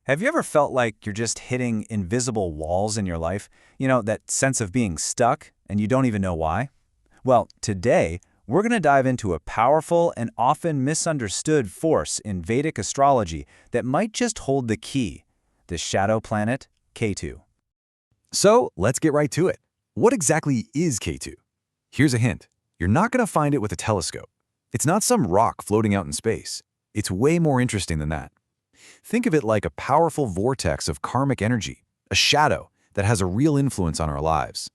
Have you ever felt like you're just hitting invisible walls in your life? That sense of being stuck and you don't even know why? Well, today, we're going to dive into a powerful and often misunderstood force in Vedic astrology that might just hold the key, the shadow planet, Ketu. So let's get right to it. What exactly is Ketu? Here's a hint. You're not going to find it with a telescope. It's not some rock floating out in space. It's way more interesting than that. Think of it like a powerful vortex of karmic energy, a shadow that has a real influence on our lives.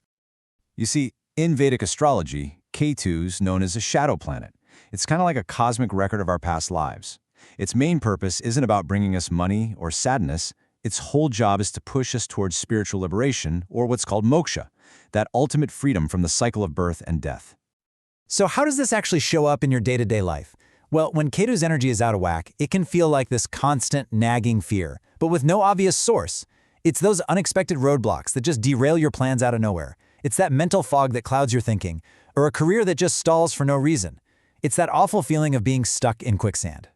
You see, in Vedic astrology, Ketu's known as a shadow planet. It's kind of like a cosmic record of our past lives. Its main purpose isn't about bringing us money or sadness. Its whole job is to push us towards spiritual liberation, or what's called moksha, that ultimate freedom from the cycle of birth and death. So how does this actually show up in your day-to-day life? Well, when Ketu's energy is out of whack, it can feel like this constant, nagging fear, but with no obvious source. It's those unexpected roadblocks that just derail your plans out of nowhere. It's that mental fog that clouds your thinking, or a career that just stalls for no reason. It's that awful feeling of being stuck in quicksand.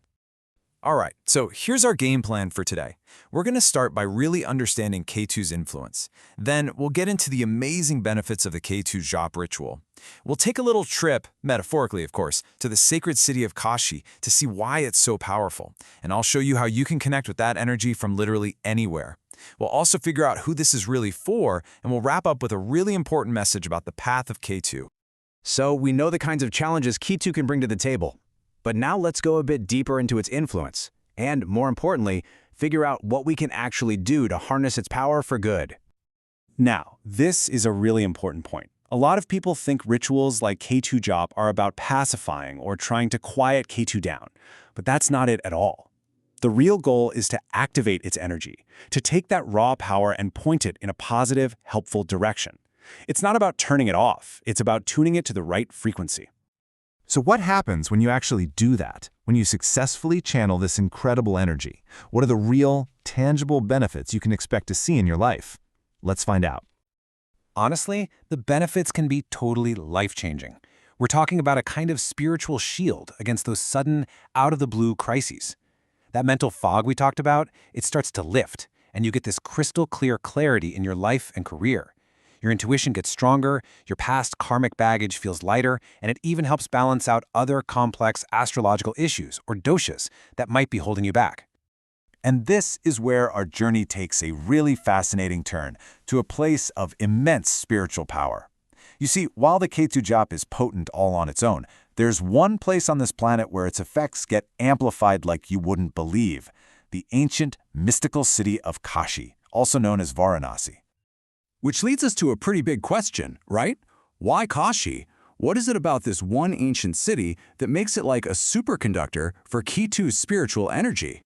All right, so here's our game plan for today. We're going to start by really understanding Ketu's influence. Then we'll get into the amazing benefits of the Ketu Jap ritual. We'll take a little trip, metaphorically of course, to the sacred city of Kashi to see why it's so powerful. And I'll show you how you can connect with that energy from literally anywhere. We'll also figure out who this is really for, and we'll wrap up with a really important message about the path of Ketu. So we know the kinds of challenges Ketu can bring to the table. But now let's go a bit deeper into its influence, and more importantly, figure out what we can actually do to harness its power for good. Now, this is a really important point. A lot of people think rituals like Ketu Jap are about pacifying or trying to quiet Ketu down, but that's not it at all. The real goal is to activate its energy, to take that raw power and point it in a positive, helpful direction. It's not about turning it off, it's about tuning it to the right frequency. So what happens when you actually do that, when you successfully channel this incredible energy? What are the real, tangible benefits you can expect to see in your life? Let's find out. Honestly, the benefits can be totally life-changing. We're talking about a kind of spiritual shield against those sudden, out-of-the-blue crises. That mental fog we talked about, it starts to lift, and you get this crystal-clear clarity in your life and career. Your intuition gets stronger, your past karmic baggage feels lighter, and it even helps balance out other complex astrological issues, or doshas, that might be holding you back. And this is where our journey takes a really fascinating turn to a place of immense spiritual power. You see, while the Ketu Jap is potent all on its own, there's one place on this planet where its effects get amplified like you wouldn't believe: the ancient, mystical city of Kashi, also known as Varanasi. Which leads us to a pretty big question, right? Why Kashi? What is it about this one ancient city that makes it like a superconductor for Ketu's spiritual energy?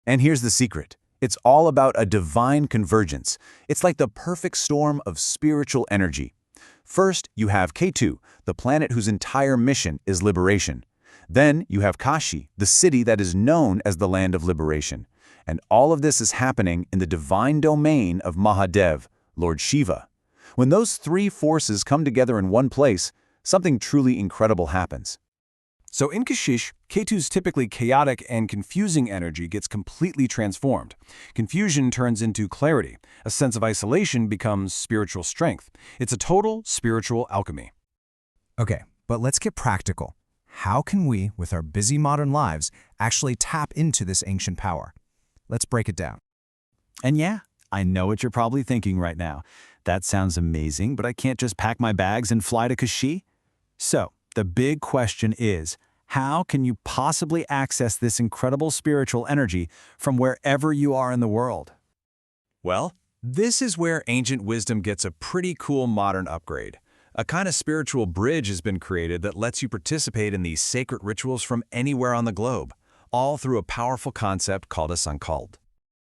And here's the secret. It's all about a divine convergence. It's like the perfect storm of spiritual energy. First, you have Ketu, the planet whose entire mission is liberation. Then you have Kashi, the city that is known as the land of liberation. And all of this is happening in the divine domain of Mahadev, Lord Shiva. When those three forces come together in one place, something truly incredible happens. So in Kashish, Ketu's typically chaotic and confusing energy gets completely transformed. Confusion turns into clarity. A sense of isolation becomes spiritual strength. It's a total spiritual alchemy. Okay, but let's get practical. How can we, with our busy modern lives, actually tap into this ancient power? Let's break it down. And yeah, I know what you're probably thinking right now. That sounds amazing, but I can't just pack my bags and fly to Kashi? So, the big question is, how can you possibly access this incredible spiritual energy from wherever you are in the world? Well, this is where ancient wisdom gets a pretty cool modern upgrade. A kind of spiritual bridge has been created that lets you participate in these sacred rituals from anywhere on the globe, all through a powerful concept called a sankalp.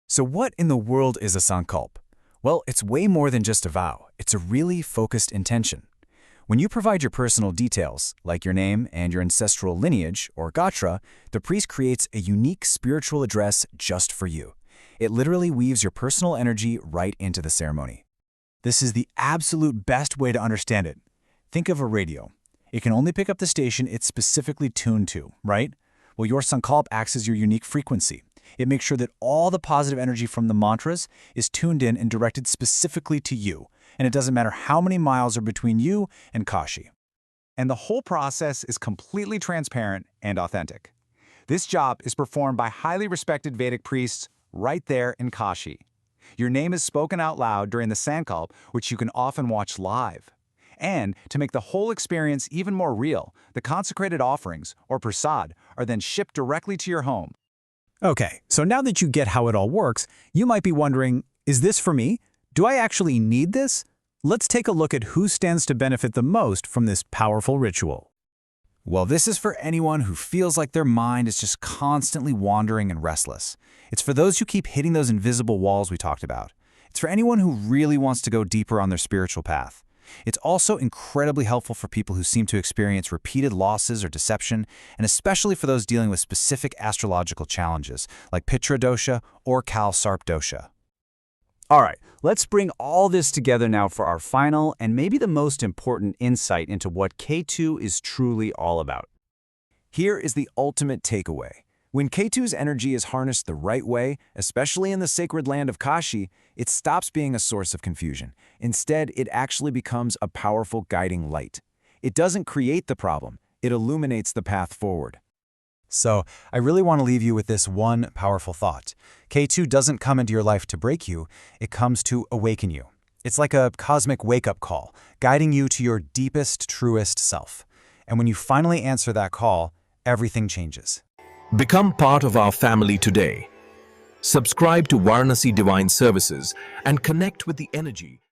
So what in the world is a sankalp? Well, it's way more than just a vow. It's a really focused intention. When you provide your personal details, like your name and your ancestral lineage, or gotra, the priest creates a unique spiritual address just for you. It literally weaves your personal energy right into the ceremony. This is the absolute best way to understand it. Think of a radio. It can only pick up the station it's specifically tuned to, right? Well, your sankalp acts as your unique frequency. It makes sure that all the positive energy from the mantras is tuned in and directed specifically to you, and it doesn't matter how many miles are between you and Kashi. And the whole process is completely transparent and authentic. This job is performed by highly respected Vedic priests right there in Kashi. Your name is spoken out loud during the Sankalp, which you can often watch live. And to make the whole experience even more real, the consecrated offerings, or prasad, are then shipped directly to your home. Okay, so now that you get how it all works, you might be wondering, is this for me? Do I actually need this? Let's take a look at who stands to benefit the most from this powerful ritual. Well, this is for anyone who feels like their mind is just constantly wandering and restless. It's for those who keep hitting those invisible walls we talked about. It's for anyone who really wants to go deeper on their spiritual path. It's also incredibly helpful for people who seem to experience repeated losses or deception, and especially for those dealing with specific astrological challenges, like Pitra dosha or Kal Sarp dosha. All right, let's bring all this together now for our final and maybe the most important insight into what Ketu is truly all about. Here is the ultimate takeaway. When Ketu's energy is harnessed the right way, especially in the sacred land of Kashi, it stops being a source of confusion. Instead, it actually becomes a powerful guiding light. It doesn't create the problem, it illuminates the path forward. So, I really want to leave you with this one powerful thought. Ketu doesn't come into your life to break you, it comes to awaken you. It's like a cosmic wake-up call, guiding you to your deepest, truest self. And when you finally answer that call, everything changes. Become part of our family today. Subscribe to Varanasi Divine Services and connect with the energy